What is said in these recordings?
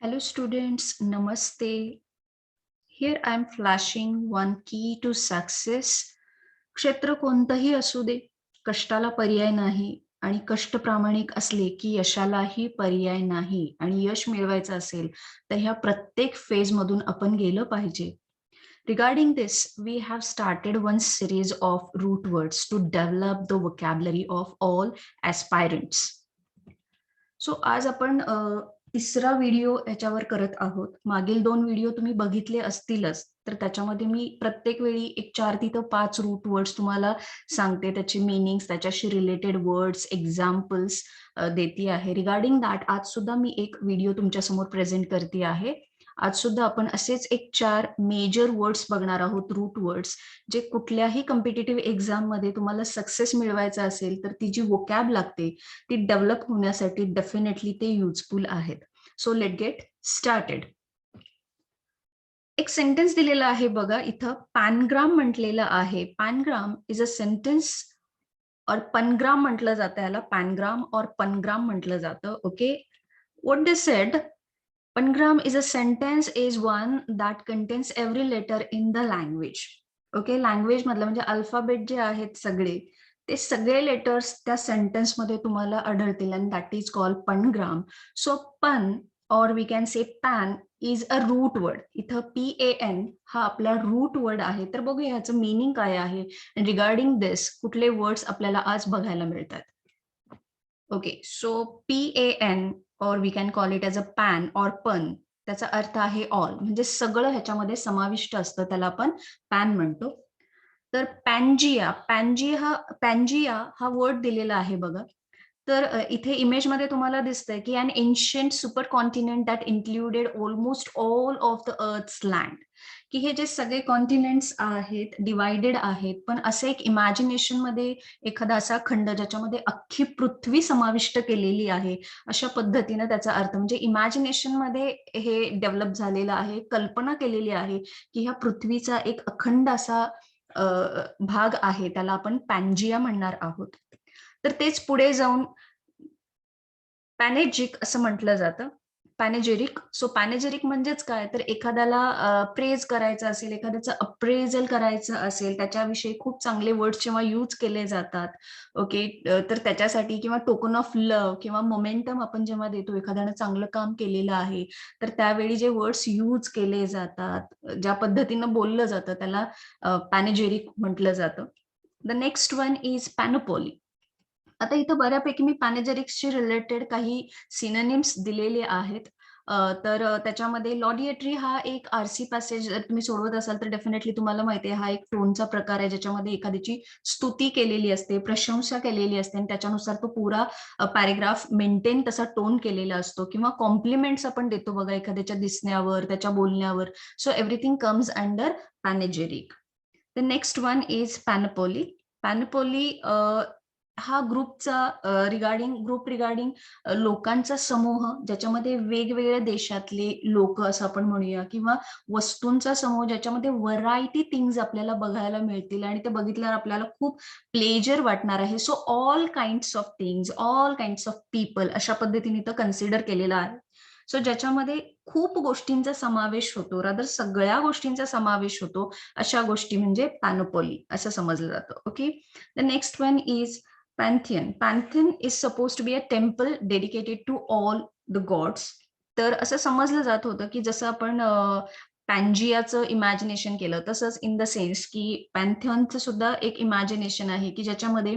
Hello students, Namaste. Here I am flashing one key to success. क्षेत्र कोणतंही असू दे, कष्टाला पर्याय नाही आणि कष्ट प्रामाणिक असले की यशालाही पर्याय नाही आणि यश मिळवायचं असेल तर ह्या प्रत्येक फेज मधून आपण गेलं पाहिजे. Regarding this, we have started one series of root words to develop the vocabulary of all aspirants. So आज आपण तिसरा व्हिडिओ याच्यावर करत आहोत. मागील 2 व्हिडिओ तुम्ही बघितले असतीलच. तर त्याच्यामध्ये मी प्रत्येक वेळी एक 4 ते 5 रूट वर्ड्स तुम्हाला सांगते. त्याचे मीनिंग्स, त्याच्याशी रिलेटेड वर्ड्स, एक्झाम्पल्स देते आहे. रिगार्डिंग दॅट आज सुद्धा मी एक व्हिडिओ तुमच्यासमोर प्रेझेंट करते आहे. आज सुद्धा आपण असेच एक 4 मेजर वर्ड्स बघणार आहोत, रूट वर्ड्स, जे कुठल्याही कॉम्पिटिटिव्ह एक्झाम मध्ये तुम्हाला सक्सेस मिळवायचा असेल तर ती जी वोकॅब लागते ती डेव्हलप होण्यासाठी डेफिनेटली ते युजफुल आहेत. So let get started. एक सेंटेन्स दिलेला आहे बघा इथं, पॅनग्राम म्हटलेलं आहे. पॅनग्राम इज अ सेंटेन्स और पनग्राम म्हटलं जातं याला. पॅनग्राम और पनग्राम म्हटलं जातं. Okay, what they said, pangram is a sentence is one that contains every letter in the language. Okay, language मधलं म्हणजे अल्फाबेट जे आहेत सगळे, ते सगळे लेटर्स त्या सेंटेन्स मध्ये तुम्हाला आढळतील आणि that is called pangram. So pun or we can say pan is a root word. इथं PAN हा आपला रूट वर्ड आहे. तर बघूया ह्याचं मीनिंग काय आहे. रिगार्डिंग दिस कुठले वर्ड्स आपल्याला आज बघायला मिळतात. Okay, so PAN or we can call it as a pan or pun, त्याचा अर्थ आहे ऑल, म्हणजे सगळं ह्याच्यामध्ये समाविष्ट असतं, त्याला आपण पॅन म्हणतो. तर पॅन्जिया हा वर्ड दिलेला आहे बघा. तर इथे इमेजमध्ये तुम्हाला दिसतंय की an ancient supercontinent that included almost all of the earth's land, की हे जे सगळे कॉन्टिनेंट्स आहेत डिवायडेड आहेत, पण असं एक इमॅजिनेशन मध्ये एखादा असा खंड ज्याच्यामध्ये अख्खी पृथ्वी समाविष्ट केलेली आहे, अशा पद्धतीनं त्याचा अर्थ, म्हणजे इमॅजिनेशन मध्ये हे डेव्हलप झालेलं आहे, कल्पना केलेली आहे की ह्या पृथ्वीचा एक अखंड असा भाग आहे, त्याला आपण पॅन्जिया म्हणणार आहोत. तर तेच पुढे जाऊन पॅनेजिक असं म्हटलं जातं. पॅनेजेरिक. सो पॅनेजेरिक म्हणजेच काय, तर एखाद्याला प्रेज करायचं असेल, एखाद्याचं अप्रेझल करायचं असेल, त्याच्याविषयी खूप चांगले वर्ड्स जेव्हा यूज केले जातात, ओके, तर त्याच्यासाठी किंवा टोकन ऑफ लव्ह किंवा मोमेंटम आपण जेव्हा देतो, एखाद्यानं चांगलं काम केलेलं आहे, तर त्यावेळी जे वर्ड्स यूज केले जातात, ज्या पद्धतीनं बोललं जातं, त्याला पॅनेजेरिक म्हटलं जातं. The next one is panoply. आता इथं बऱ्यापैकी मी पॅनेजेरिक्सशी रिलेटेड काही सिनोनिम्स दिलेले आहेत. तर त्याच्यामध्ये लॉडिएट्री हा एक आरसी पॅसेज जर तुम्ही सोडवत असाल तर डेफिनेटली तुम्हाला माहिती आहे, हा एक टोनचा प्रकार आहे ज्याच्यामध्ये एखाद्याची स्तुती केलेली असते, प्रशंसा केलेली असते आणि त्याच्यानुसार तो पुरा पॅरेग्राफ मेंटेन तसा टोन केलेला असतो. किंवा कॉम्प्लिमेंट्स आपण देतो बघा एखाद्याच्या दिसण्यावर, त्याच्या बोलण्यावर. So everything comes under panegyric. The next one is panoply. Panoply हा ग्रुप रिगार्डिंग लोकांचा समूह, ज्याच्यामध्ये वेगवेगळ्या देशातले लोक असं आपण म्हणूया, किंवा वस्तूंचा समूह ज्याच्यामध्ये व्हरायटी थिंग्स आपल्याला बघायला मिळतील आणि ते बघितल्यावर आपल्याला खूप प्लेजर वाटणार आहे. So all kinds of things, all kinds of people, अशा पद्धतीने तो कन्सिडर केलेला आहे. सो ज्याच्यामध्ये खूप गोष्टींचा समावेश होतो, रादर सगळ्या गोष्टींचा समावेश होतो, अशा गोष्टी म्हणजे पॅनोपोली असं समजलं जातं. Okay, the next one is Pantheon. Pantheon is supposed to be a temple dedicated to all the gods. तर असं समजलं जात होतं की जसं आपण पॅन्जियाचं इमॅजिनेशन केलं, तसंच इन द सेन्स की पॅन्थियनचं सुद्धा एक इमॅजिनेशन आहे की ज्याच्यामध्ये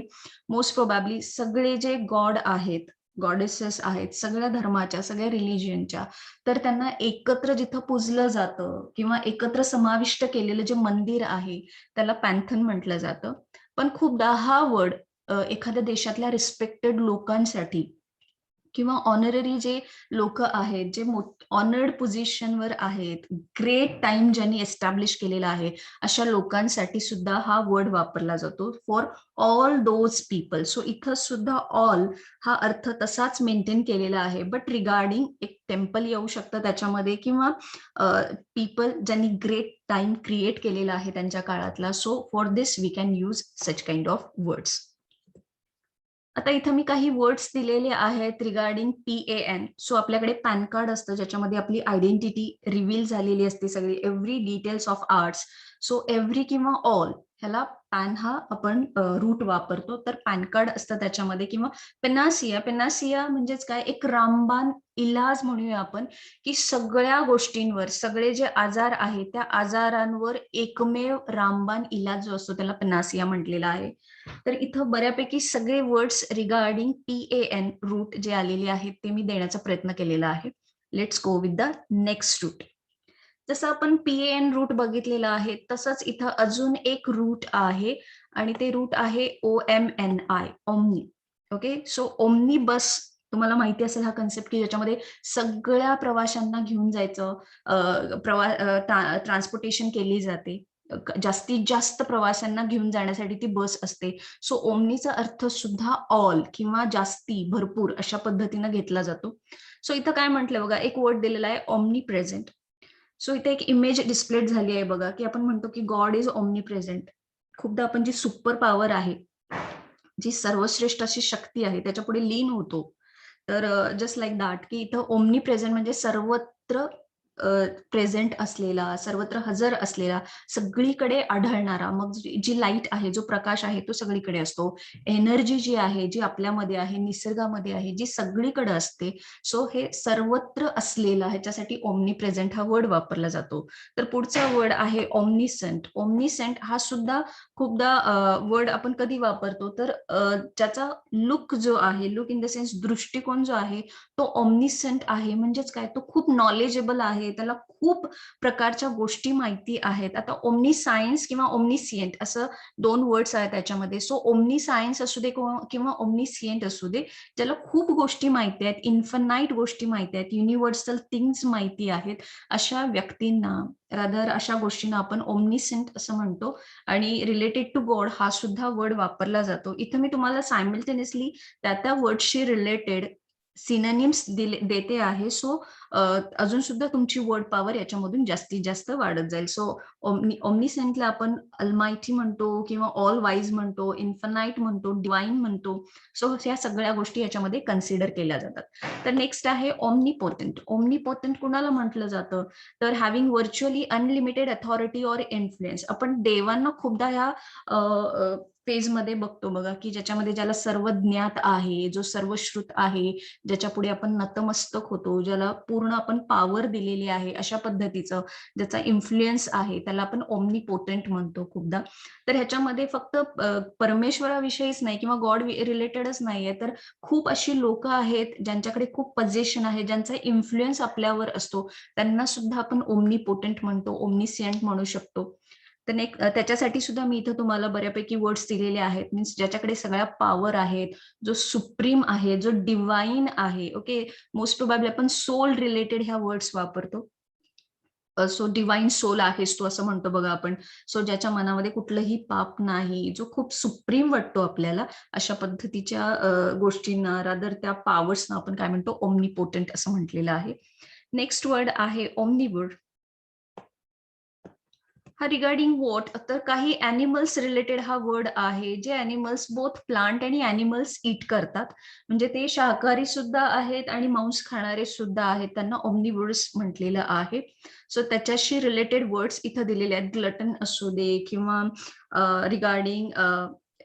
मोस्ट प्रोबॅबली सगळे जे गॉड आहेत, गॉडेसेस आहेत, सगळ्या धर्माच्या, सगळ्या रिलिजियनच्या, तर त्यांना एकत्र जिथं पूजलं जातं किंवा एकत्र समाविष्ट केलेलं जे मंदिर आहे त्याला पॅन्थन म्हटलं जातं. पण खूपदा हा वर्ड एखाद्या देशातल्या रिस्पेक्टेड लोकांसाठी किंवा ऑनररी जे लोक आहेत, जे ऑनर्ड पोझिशनवर आहेत, ग्रेट टाइम ज्यांनी एस्टॅब्लिश केलेला आहे, अशा लोकांसाठी सुद्धा हा वर्ड वापरला जातो, for all those people. So इथं सुद्धा ऑल हा अर्थ तसाच मेंटेन केलेला आहे, बट रिगार्डिंग एक टेम्पल येऊ शकतं त्याच्यामध्ये, किंवा पीपल ज्यांनी ग्रेट टाइम क्रिएट केलेला आहे त्यांच्या काळातला. So for this we can use such kind of words. आता इथं मी काही वर्ड्स दिलेले आहेत रिगार्डिंग PAN. सो आपल्याकडे पॅन कार्ड असतं ज्याच्यामध्ये आपली आयडेंटिटी रिव्हील झालेली असते सगळी, every details of arts. So every किंवा ऑल ह्याला पॅन हा आपण रूट वापरतो. तर पॅन कार्ड असतं त्याच्यामध्ये, किंवा पेनासिया. पेनासिया म्हणजेच काय, एक रामबाण इलाज म्हणूया आपण, की सगळ्या गोष्टींवर, सगळे जे आजार आहेत त्या आजारांवर एकमेव रामबाण इलाज जो असतो त्याला पेनासिया म्हटलेला आहे. तर इथं बऱ्यापैकी सगळे वर्ड्स रिगार्डिंग PAN रूट जे आलेले आहेत ते मी देण्याचा प्रयत्न केलेला आहे. Let's go with the next root. जसं आपण PAN रूट बघितलेला आहे तसंच इथं अजून एक रूट आहे आणि ते रूट आहे OMNI, omni. Okay, so omnibus तुम्हाला माहिती असेल हा कन्सेप्ट, की ज्याच्यामध्ये सगळ्या प्रवाशांना घेऊन जायचं, ट्रान्सपोर्टेशन केली जाते. जास्तीत जास्त प्रवाशांना घेऊन जाण्यासाठी ती बस असते. सो ओमनीचा अर्थ सुद्धा ऑल किंवा जास्ती, भरपूर अशा पद्धतीनं घेतला जातो. सो इथं काय म्हटलं बघा, एक वर्ड दिलेला आहे ओमनी प्रेझेंट. सो इथे एक इमेज डिस्प्लेड झाली आहे बघा, की आपण म्हणतो की गॉड इज ओमनी प्रेझेंट. खूपदा आपण जी सुपर पॉवर आहे, जी सर्वश्रेष्ठ अशी शक्ती आहे त्याच्या पुढे लीन होतो. तर जस्ट लाईक दॅट, की इथं ओमनी प्रेझेंट म्हणजे सर्वत्र प्रेझेंट असलेला, सर्वत्र हजर असलेला, सगळीकडे आढळणारा. मग जी लाईट आहे, जो प्रकाश आहे तो सगळीकडे असतो. एनर्जी जी आहे, जी आपल्यामध्ये आहे, निसर्गामध्ये आहे, जी सगळीकडे असते. सो हे सर्वत्र असलेला, ह्याच्यासाठी ओमनी प्रेझेंट हा वर्ड वापरला जातो. तर पुढचा वर्ड आहे ओमनिसेंट. ओमनिसेंट हा सुद्धा खूपदा वर्ड आपण कधी वापरतो, तर ज्याचा लुक जो आहे, लुक इन द सेन्स दृष्टिकोन जो आहे, तो ओमनिसेंट आहे. म्हणजेच काय, तो खूप नॉलेजेबल आहे, त्याला खूप प्रकारच्या गोष्टी माहिती आहेत. आता ओमनी सायन्स किंवा ओमनिसियंट असं 2 वर्ड्स आहेत त्याच्यामध्ये. सो ओमनी सायन्स असू दे किंवा ओमनिसियंट असू दे, ज्याला खूप गोष्टी माहिती आहेत, इन्फिनाइट गोष्टी माहिती आहेत, युनिव्हर्सल थिंग्स माहिती आहेत, अशा व्यक्तींना, रादर अशा गोष्टींना आपण ओमनिसेंट असं म्हणतो. आणि रिलेटेड टू गॉड हा सुद्धा वर्ड वापरला जातो. इथं मी तुम्हाला सायमल्टेनियसली त्या वर्डशी रिलेटेड सिनोनिम्स देते आहे. सो अजून सुद्धा तुमची वर्ड पॉवर याच्यामधून जास्तीत जास्त वाढत जाईल. सो ओमनिसेंटला आपण अल्मायटी म्हणतो किंवा ऑल वाईज म्हणतो, इन्फिनाइट म्हणतो, डिवाइन म्हणतो. सो ह्या सगळ्या गोष्टी याच्यामध्ये कन्सिडर केल्या जातात. तर नेक्स्ट आहे ओमनिपोटेंट. ओमनिपोटेंट कुणाला म्हटलं जातं, तर having virtually unlimited authority or influence. आपण देवांना खूपदा ह्या फेजमध्ये बघतो बघा, की ज्याच्यामध्ये ज्याला सर्व ज्ञात आहे, जो सर्वश्रुत आहे, ज्याच्या पुढे आपण नतमस्तक होतो, ज्याला पूर्ण आपण पॉवर दिलेली आहे, अशा पद्धतीचं ज्याचा इन्फ्लुएन्स आहे, त्याला आपण ओमनिपोटेंट म्हणतो खूपदा. तर ह्याच्यामध्ये फक्त परमेश्वराविषयीच नाही किंवा गॉड रिलेटेडच नाहीये, तर खूप अशी लोक आहेत ज्यांच्याकडे खूप पोझिशन आहे, ज्यांचा इन्फ्लुएन्स आपल्यावर असतो, त्यांना सुद्धा आपण ओमनिपोटेंट म्हणतो, ओमनिसियंट म्हणू शकतो. तर त्याच्यासाठी सुद्धा मी इथं तुम्हाला बऱ्यापैकी वर्ड्स दिलेले आहेत. मीन्स ज्याच्याकडे सगळ्या पॉवर आहेत, जो सुप्रीम आहे, जो डिवाइन आहे. ओके, मोस्ट प्रोबॅबली आपण सोल रिलेटेड ह्या वर्ड्स वापरतो. सो डिवाइन सोल आहेस तू, असं म्हणतो बघा आपण. सो ज्याच्या मनामध्ये कुठलंही पाप नाही, जो खूप सुप्रीम वाटतो आपल्याला, अशा पद्धतीच्या गोष्टींना, रादर त्या पॉवर्सना आपण काय म्हणतो, ओमनिपोटेंट असं म्हटलेलं आहे. नेक्स्ट वर्ड आहे ओमनिवर्ड. हा रिगार्डिंग वॉट, तर काही ॲनिमल्स रिलेटेड हा वर्ड आहे, जे ॲनिमल्स बोथ प्लांट आणि ॲनिमल्स ईट करतात. म्हणजे ते शाकाहारी सुद्धा आहेत आणि मांस खाणारे सुद्धा आहेत. त्यांना ओमनिवर्स म्हटलेलं आहे. सो त्याच्याशी रिलेटेड वर्ड्स इथं दिलेले आहेत. ग्लटन असू दे किंवा रिगार्डिंग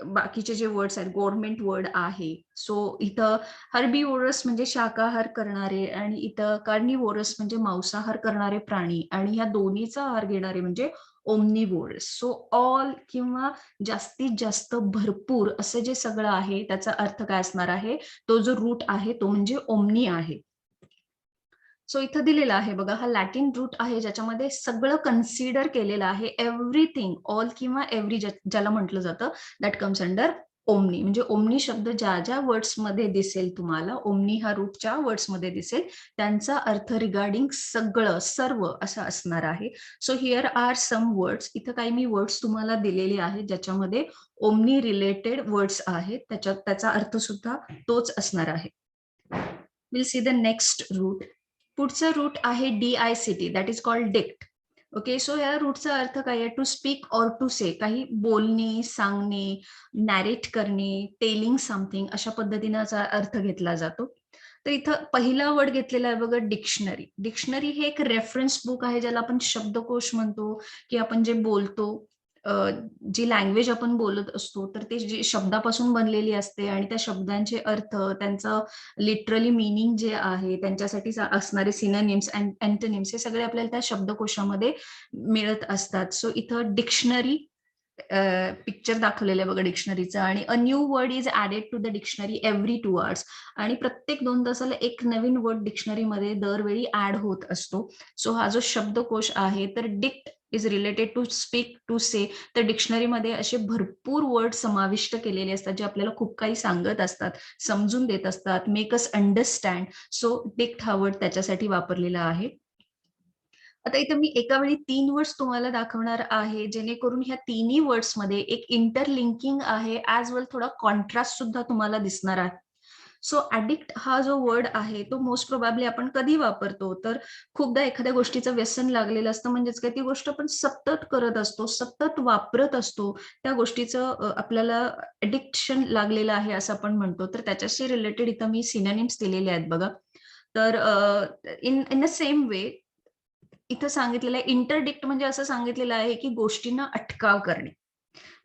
बाकीचे जे वर्ड्स आहेत, गव्हर्नमेंट वर्ड आहे. सो इथं हर्बीवोरस म्हणजे शाकाहार करणारे, आणि इथं कार्निवोरस म्हणजे मांसाहार करणारे प्राणी, आणि ह्या दोन्हीचा आहार घेणारे म्हणजे ओमनिवोरस. सो ऑल किंवा जास्तीत जास्त, भरपूर असं जे सगळं आहे त्याचा अर्थ काय असणार आहे, तो जो रूट आहे तो म्हणजे ओमनी आहे. सो इथं दिलेला आहे बघा, हा लॅटिन रूट आहे ज्याच्यामध्ये सगळं कन्सिडर केलेलं आहे. एव्हरीथिंग, ऑल किंवा एव्हरी ज्याला म्हटलं जातं, दॅट कम्स अंडर ओमनी. म्हणजे ओमनी शब्द ज्या ज्या वर्ड्समध्ये दिसेल तुम्हाला, ओमनी हा रूटच्या वर्ड्समध्ये दिसेल, त्यांचा अर्थ रिगार्डिंग सगळं, सर्व असं असणार आहे. So here are some words. इथं काही मी वर्ड्स तुम्हाला दिलेले आहेत ज्याच्यामध्ये ओमनी रिलेटेड वर्ड्स आहेत, त्याचा अर्थ सुद्धा तोच असणार आहे. Will see the next root. पुढचं रूट आहे DICT, that is called dict. Okay. So ह्या रूटचा अर्थ काय आहे? To speak or to say. काही बोलणे, सांगणे, नॅरेट करणे, टेलिंग समथिंग अशा पद्धतीने याचा अर्थ घेतला जातो. तर इथं पहिला वर्ड घेतलेला आहे बघा डिक्शनरी. डिक्शनरी हे एक रेफरन्स बुक आहे ज्याला आपण शब्दकोश म्हणतो, की आपण जे बोलतो अ, जी लँग्वेज आपण बोलत असतो, तर ते जे शब्दापासून बनलेली असते आणि त्या शब्दांचे अर्थ, त्यांचं लिटरली मीनिंग जे आहे, त्यांच्यासाठी असणारे सिनोनिम्स अँड अँटोनिम्स हे सगळे आपल्याला त्या शब्दकोशामध्ये मिळत असतात. सो इथं डिक्शनरी पिक्चर दाखवलेलं आहे बघा डिक्शनरीचं आणि a new word is added to the dictionary every 2 hours आणि प्रत्येक 2 तासाला एक नवीन वर्ड डिक्शनरीमध्ये दरवेळी ॲड होत असतो. सो हा जो शब्दकोश आहे तर dict is related to speak, to say तर डिक्शनरीमध्ये असे भरपूर वर्ड समाविष्ट केलेले असतात, जे आपल्याला खूप काही सांगत असतात, समजून देत असतात, make us understand. So dict हा वर्ड त्याच्यासाठी वापरलेला आहे. आता इथे मी एका वेळी 3 वर्ड्स तुम्हाला दाखवणार आहे, जेणेकरून ह्या तिन्ही वर्ड्समध्ये एक इंटरलिंकिंग आहे, ॲज वेल थोडा कॉन्ट्रास्ट सुद्धा तुम्हाला दिसणार आहे. सो ॲडिक्ट हा जो वर्ड आहे, तो मोस्ट प्रोबॅबली आपण कधी वापरतो? तर खूपदा एखाद्या गोष्टीचं व्यसन लागलेलं असतं, म्हणजेच काय ती गोष्ट आपण सतत करत असतो, सतत वापरत असतो. त्या गोष्टीचं आपल्याला ॲडिक्शन लागलेलं आहे असं आपण म्हणतो. तर त्याच्याशी रिलेटेड इथं मी सिनोनिम्स दिलेले आहेत बघा. तर in in the same way इथं सांगितलेलं आहे इंटरडिक्ट म्हणजे असं सांगितलेलं आहे, की गोष्टींना अटकाव करणे.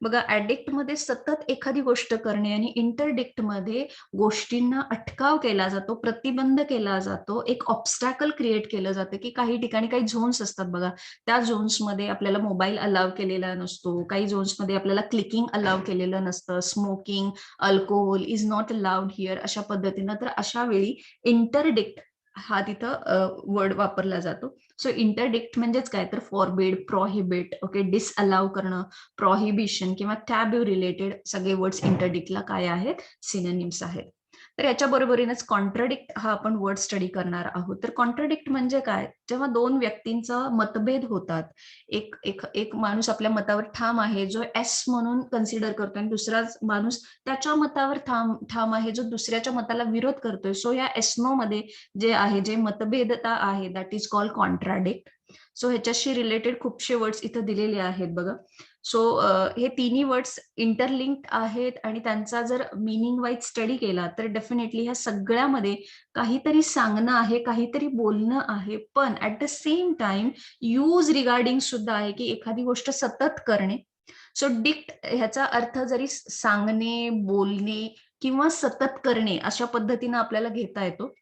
बघा ॲडिक्टमध्ये सतत एखादी गोष्ट करणे आणि इंटरडिक्टमध्ये गोष्टींना अटकाव केला जातो, प्रतिबंध केला जातो. एक ऑब्स्टॅकल क्रिएट केलं जातं, की काही ठिकाणी काही झोन्स असतात बघा. त्या झोन्समध्ये आपल्याला मोबाईल अलाव केलेला नसतो. काही झोन्समध्ये आपल्याला क्लिकिंग अलाव केलेलं नसतं. Smoking, alcohol is not allowed here अशा पद्धतीनं. तर अशा वेळी इंटरडिक्ट हा तिथं वर्ड वापरला जातो. सो इंटरडिक्ट म्हणजेच काय तर फॉरबिड, प्रोहिबिट, ओके, डिसअलाव करणं, प्रोहिबिशन किंवा टॅब्यू रिलेटेड सगळे वर्ड्स इंटरडिक्टला काय आहेत? सिनोनिम्स आहेत. तर याच्या बरोबरीनेच कॉन्ट्राडिक्ट हा आपण वर्ड स्टडी करणार आहोत. तर कॉन्ट्राडिक्ट म्हणजे काय? जेव्हा 2 व्यक्तींचा मतभेद होतात. एक एक एक माणूस आपल्या मतावर ठाम आहे, जो एस म्हणून कन्सिडर करतो आणि दुसराच माणूस त्याच्या मतावर ठाम आहे, जो दुसऱ्याच्या मताला विरोध करतोय. सो या एस-नोमध्ये जे आहे, जे मतभेदता आहे, that is called contradict. So ह्याच्याशी रिलेटेड खूपशे वर्ड्स इथं दिलेले आहेत बघा. सो हे तिन्ही वर्ड्स इंटरलिंक्ड आहेत आणि त्यांचा जर मीनिंग वाईज स्टडी केला तर डेफिनेटली ह्या सगळ्यामध्ये काहीतरी सांगणं आहे, काहीतरी बोलणं आहे. पण at the same time use regarding सुद्धा आहे, की एखादी गोष्ट सतत करणे. सो डिक्ट ह्याचा अर्थ जरी सांगणे, बोलणे किंवा सतत करणे अशा पद्धतीनं आपल्याला घेता येतो.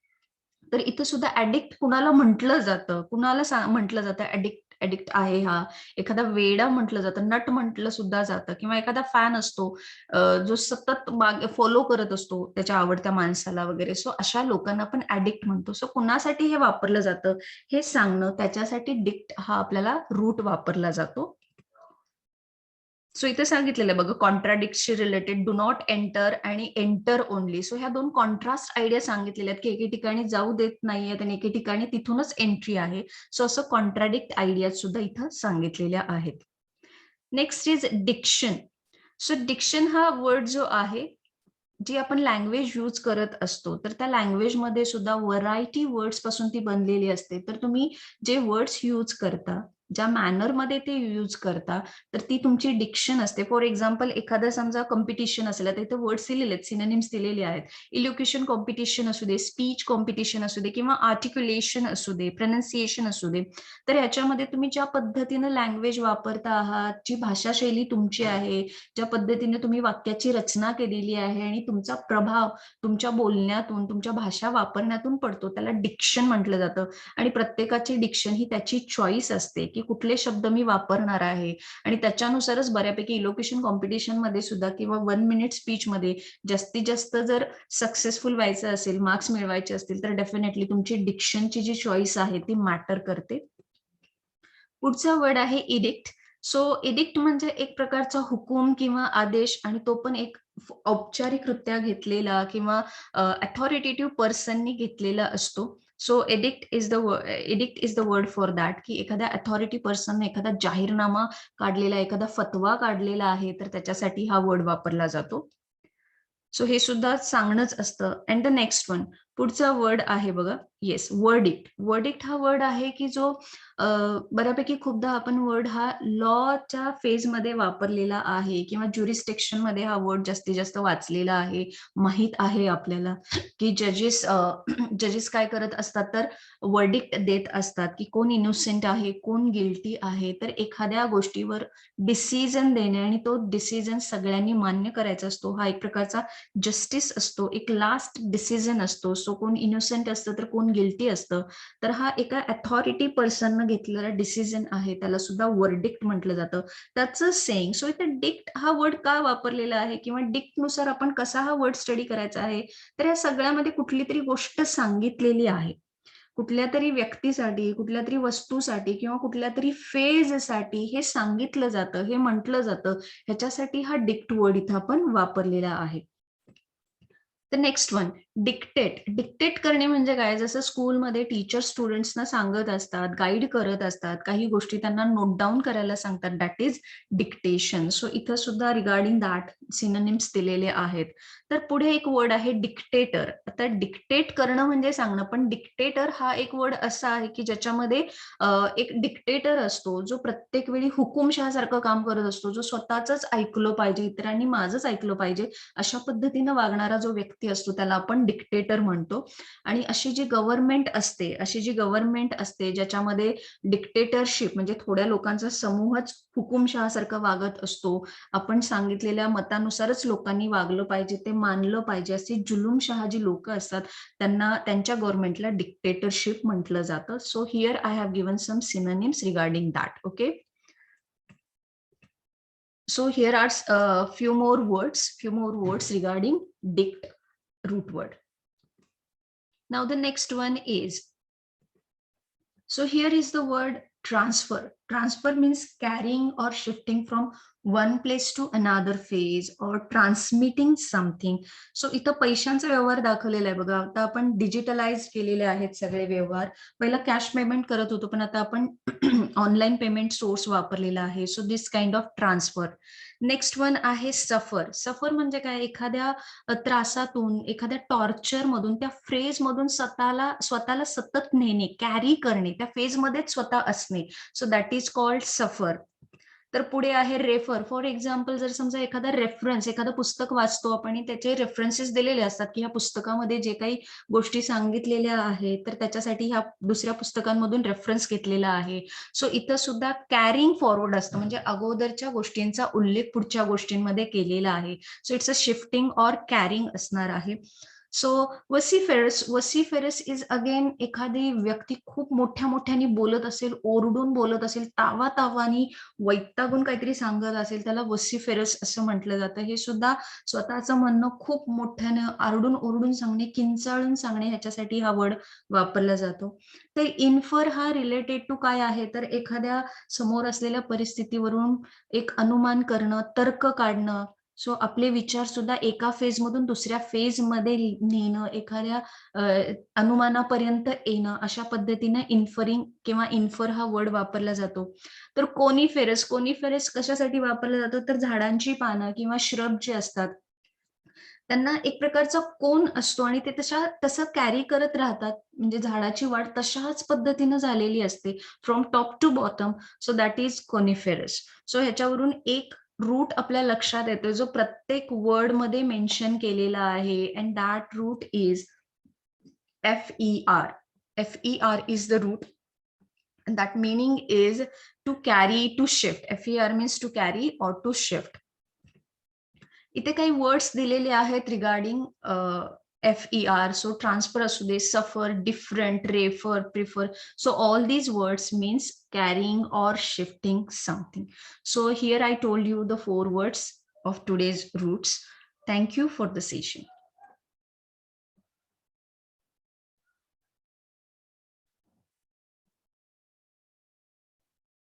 तर इथं सुद्धा ॲडिक्ट कुणाला म्हटलं जातं? कुणाला म्हटलं जातं ॲडिक्ट ॲडिक्ट आहे हा. एखादा वेडा म्हटलं जातं, नट म्हटलं सुद्धा जातं किंवा एखादा फॅन असतो जो सतत मागे फॉलो करत असतो त्याच्या आवडत्या माणसाला वगैरे. सो अशा लोकांना आपण ॲडिक्ट म्हणतो. सो कुणासाठी हे वापरलं जातं हे सांगणं त्याच्यासाठी डिक्ट हा आपल्याला रूट वापरला जातो. सो इथे सांगितलेलं आहे बघा कॉन्ट्राडिक्टशी रिलेटेड डू नॉट एंटर आणि एंटर ओन्ली. सो ह्या 2 कॉन्ट्रास्ट आयडिया सांगितलेल्या आहेत, की एके ठिकाणी जाऊ देत नाहीयेत आणि एके ठिकाणी तिथूनच एंट्री आहे. सो असं कॉन्ट्राडिक्ट आयडियाज सुद्धा इथं सांगितलेल्या आहेत. Next is diction. So diction हा वर्ड जो आहे, जी आपण लँग्वेज यूज करत असतो, तर त्या लँग्वेजमध्ये सुद्धा व्हरायटी वर्ड्सपासून ती बनलेली असते. तर तुम्ही जे वर्ड्स यूज करता, ज्या मॅनरमध्ये ते यूज करता, तर ती तुमची डिक्शन असते. फॉर एक्झाम्पल एखादं समजा कॉम्पिटिशन असेल, आता इथे वर्ड्स दिलेले आहेत, सिनोनिम्स दिलेले आहेत. इलोक्युशन कॉम्पिटिशन असू दे, स्पीच कॉम्पिटिशन असू दे किंवा आर्टिक्युलेशन असू दे, प्रोनन्सिएशन असू दे. तर ह्याच्यामध्ये तुम्ही ज्या पद्धतीनं लँग्वेज वापरता आहात, जी भाषाशैली तुमची आहे, ज्या पद्धतीने तुम्ही वाक्याची रचना केलेली आहे आणि तुमचा प्रभाव तुमच्या बोलण्यातून, तुमच्या भाषा वापरण्यातून पडतो. त्याला डिक्शन म्हटलं जातं आणि प्रत्येकाची डिक्शन ही त्याची चॉईस असते, की कुठले शब्द मी वापरणार आहे आणि त्याच्यानुसारच बऱ्यापैकी इलोक्युशन कॉम्पिटिशनमध्ये सुद्धा किंवा 1 मिनिट स्पीचमध्ये जास्तीत जास्त जर सक्सेसफुल व्हायचं असेल, मार्क्स मिळवायचे असतील, तर डेफिनेटली तुमची डिक्शनची जी चॉईस आहे ती मॅटर करते. पुढचा वर्ड आहे इडिक्ट. सो इडिक्ट म्हणजे एक प्रकारचा हुकूम किंवा आदेश आणि तो पण एक औपचारिकरित्या घेतलेला किंवा अथॉरिटेटिव्ह पर्सननी घेतलेला असतो. So addict is the word for that, की एखाद्या अथॉरिटी पर्सनने एखादा जाहीरनामा काढलेला, एखादा फतवा काढलेला आहे, तर त्याच्यासाठी हा वर्ड वापरला जातो. सो हे सुद्धा सांगणंच असतं. अँड द नेक्स्ट वन पुढचा वर्ड आहे बघा, येस, वर्डिक्ट. वर्डिक्ट हा वर्ड आहे की जो बऱ्यापैकी खूपदा आपण वर्ड हा लॉच्या फेजमध्ये वापरलेला आहे किंवा ज्युरिस्डिक्शनमध्ये हा वर्ड जास्तीत जास्त वाचलेला आहे. माहीत आहे आपल्याला की जजेस जजेस काय करत असतात, तर वर्डिक्ट देत असतात की कोण इनोसेंट आहे, कोण गिल्टी आहे. तर एखाद्या गोष्टीवर डिसिजन देणे आणि तो डिसिजन सगळ्यांनी मान्य करायचा असतो. हा एक प्रकारचा जस्टिस असतो, एक लास्ट डिसिजन असतो. सो कोण इनोसेंट असतं तर कोण गिल्टी असतं. तर हा एका अथॉरिटी पर्सननं घेतलेला डिसिजन आहे, त्याला सुद्धा वर्डिक्ट म्हटलं जातं. त्याचं सेइंग. सो इथे डिक्ट हा वर्ड का वापरलेला आहे किंवा डिक्टनुसार आपण कसा हा वर्ड स्टडी करायचा आहे, तर या सगळ्यामध्ये कुठली तरी गोष्ट सांगितलेली आहे. कुठल्या तरी व्यक्तीसाठी, कुठल्या तरी वस्तूसाठी किंवा कुठल्या तरी फेजसाठी हे सांगितलं जातं, हे म्हटलं जातं. ह्याच्यासाठी हा डिक्ट वर्ड इथं आपण वापरलेला आहे. तर नेक्स्ट वन, डिक्टेट. डिक्टेट करणे म्हणजे काय? जसं स्कूलमध्ये टीचर स्टुडंट्सना सांगत असतात, गाईड करत असतात, काही गोष्टी त्यांना नोट डाउन करायला सांगतात. That is dictation. सो इथं सुद्धा रिगार्डिंग दॅट सिनोनिम्स दिलेले आहेत. तर पुढे एक वर्ड आहे डिक्टेटर. आता डिक्टेट करणं म्हणजे सांगणं, पण डिक्टेटर हा एक वर्ड असा आहे की ज्याच्यामध्ये एक डिक्टेटर असतो, जो प्रत्येक वेळी हुकुमशहासारखं काम करत असतो, जो स्वतःचंच ऐकलं पाहिजे, इतरांनी माझंच ऐकलं पाहिजे, अशा पद्धतीनं वागणारा जो व्यक्ती असतो त्याला आपण डिक्टेटर म्हणतो. आणि अशी जी गव्हर्नमेंट असते ज्याच्यामध्ये डिक्टेटरशिप म्हणजे थोड्या लोकांचा समूहच हुकुमशहासारखं वागत असतो. आपण सांगितलेल्या मतानुसारच लोकांनी वागलं पाहिजे, ते मानलं पाहिजे, अशी जुलूमशहा जी लोक असतात त्यांच्या गव्हर्नमेंटला डिक्टेटरशिप म्हटलं जातं. So here I have given some synonyms regarding that. Okay. So here are few more words regarding dict root word. Now the next one is, so here is the word transfer. Transfer means carrying or shifting from one place to another phase or transmitting something. So इथं पैशांचा व्यवहार दाखवलेला आहे बघा. आता आपण digitalise केलेले आहेत सगळे व्यवहार. पहिला कॅश पेमेंट करत होतो, पण आता आपण ऑनलाईन पेमेंट सोर्स वापरलेला आहे. So this kind of transfer. Next one आहे सफर. सफर म्हणजे काय? एखाद्या त्रासातून, एखाद्या टॉर्चर मधून, त्या फेज मधून स्वतःला सतत नेणे, कॅरी करणे, त्या फेज मध्येच स्वतः असणे. सो दॅट इज कॉल्ड सफर. तर पुढे आहे रेफर. फॉर एक्झाम्पल, जर समजा एखादं पुस्तक वाचतो आपण आणि त्याचे रेफरन्सेस दिलेले असतात की ह्या पुस्तकामध्ये जे काही गोष्टी सांगितलेल्या आहेत तर त्याच्यासाठी ह्या दुसऱ्या पुस्तकांमधून रेफरन्स घेतलेला आहे. सो इथं सुद्धा कॅरिंग फॉरवर्ड असतं, म्हणजे अगोदरच्या गोष्टींचा उल्लेख पुढच्या गोष्टींमध्ये केलेला आहे. So it's a shifting or carrying असणार आहे. सो वसिफेरस इज अगेन एखादी व्यक्ती खूप मोठ्याने बोलत असेल, ओरडून बोलत असेल, तावातावानी वैतागून काहीतरी सांगत असेल, त्याला वसिफेरस असं म्हटलं जातं. हे सुद्धा स्वतःचं म्हणणं खूप मोठ्यानं आरडून ओरडून सांगणे, किंचाळून सांगणे, ह्याच्यासाठी हा वर्ड वापरला जातो. तर इन्फर हा रिलेटेड टू काय आहे, तर एखाद्या समोर असलेल्या परिस्थितीवरून एक अनुमान करणं, तर्क काढणं. सो आपले विचार सुद्धा एका फेज मधून दुसऱ्या फेज मध्ये नेणं, एखाद्या अनुमानापर्यंत येणं, अशा पद्धतीने इन्फरिंग किंवा इन्फर हा वर्ड वापरला जातो. तर कोनिफेरस कशासाठी वापरलं जातं, तर झाडांची पानं किंवा श्रब जे असतात त्यांना एक प्रकारचा कोन असतो आणि ते तसं कॅरी करत राहतात. म्हणजे झाडाची वाढ तशाच पद्धतीनं झालेली असते from top to bottom. So that is coniferous. So ह्याच्यावरून एक रूट आपल्या लक्षात येतो जो प्रत्येक वर्ड मध्ये मेन्शन केलेला आहे, and that root is FER. FER is the root, and that meaning is to carry, to shift. FER means to carry or to shift. इथे काही वर्ड्स दिलेले आहेत रिगार्डिंग FER. सो ट्रान्सफर असू दे, सफर, different, refer, prefer. So all these words means carrying or shifting something. So here I told you the 4 words of today's roots. Thank you for the session.